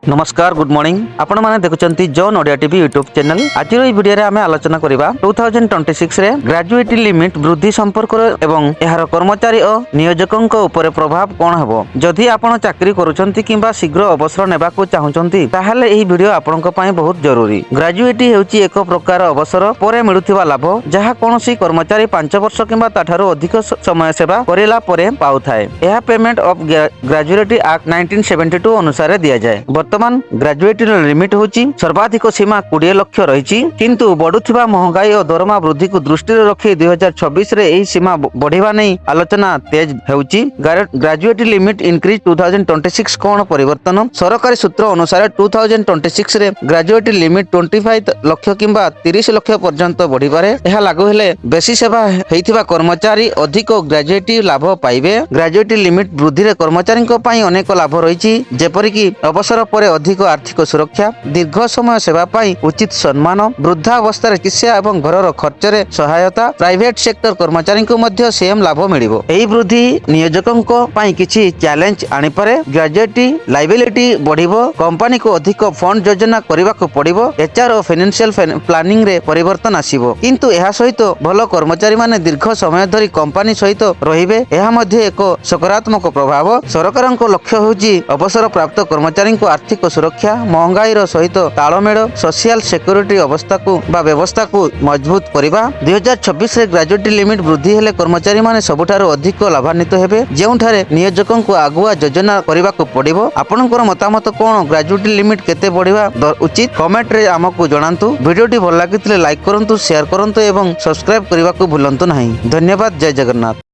नमस्कार good morning आपण माने देखुचंती जॉन ओडिया टीवी यूट्यूब चैनल। आज रो वीडियो रे आमे आलोचना करिबा 2026 रे ग्रेजुएटी लिमिट वृद्धि संपर्क एवं एहार कर्मचारी और नियोजकंक ऊपर प्रभाव कोन हबो। जदि आपण चाकरी करूचंती किंबा शीघ्र अवसर नेबाकू चाहुचंती ताहाले एही वीडियो आपनक पई बहुत जरूरी। ग्रेजुएटी हेउची एक प्रकार अवसर परे मिलुथिबा लाभ जहा कोनोसी कर्मचारी 5 वर्ष किंबा ताठारो अधिक समय सेवा करिला परे पाउथाय। एहा पेमेंट ऑफ ग्रेजुएटी एक्ट 1972 अनुसार दिया जाय। वर्तमान ग्रेजुएटी लिमिट होची सर्वाधिक सीमा 20 लाख रही किंतु बढ़ुथिबा महंगाई और दरमा वृद्धि को दृष्टि रखी 2026 रे एही सीमा बढ़िबा नै आलोचना तेज हेउची। ग्रेजुएटी लिमिट इंक्रीज 2026 कोन परिवर्तन सरकारी सूत्र अनुसार 2026 रे ग्रेजुएटी लिमिट 25 लाख किंबा 30 लाख पर्यंत बढ़ी पारे। एहा लागू हेले बेसी सेवा हेइथिबा कर्मचारी अधिक ग्रेजुएटी लाभ पाइबे। ग्रेजुएटी लिमिट वृद्धि रे कर्मचारी को पई अनेक लाभ रहिछि जेपरि कि अवसर पर अधिक आर्थिक सुरक्षा, दीर्घ समय सेवा पाई उचित सम्मान, वृद्धावस्था चिकित्सा एवं घरर खर्च रे सहायता, प्राइवेट सेक्टर कर्मचारी को मध्य सेम लाभ मिलिबो। एही वृद्धि नियोजकंक पाई किछि चैलेंज आनि पारे। ग्रेजुएटी लायबिलिटी बढ़िबो, कंपनी को अधिक फंड योजना करबा को पड़िबो, एचआर और फाइनेंशियल प्लानिंग रे परिवर्तन आसीबो। किंतु एहा सहित भलो कर्मचारी माने दीर्घ समय धरि कंपनी सहित रहिबे। एहा मध्य एक सकारात्मक प्रभाव। सरकारक लक्ष्य होउची अवसर प्राप्त कर्मचारी को आर्थिक सुरक्षा, महंगाई सहित तालमेल, सोशल सिक्योरिटी व्यवस्था को मजबूत करबा। 2026 रे ग्रेजुएटी लिमिट वृद्धि हेले कर्मचारी माने सबुठारो अधिक लाभान्वित हेबे जेउठारे नियोजकन को आगुआ योजना करबा को पड़िबो। आपनकर मतामत कोन? ग्रेजुएटी लिमिट केते बढ़िबा उचित? कमेंट रे हमकु जणांतु। वीडियोटी भल लागितले लाइक करंतु, शेयर करंतु एवं सब्सक्राइब करबा को भूलंतु नाही। धन्यवाद। जय जगन्नाथ।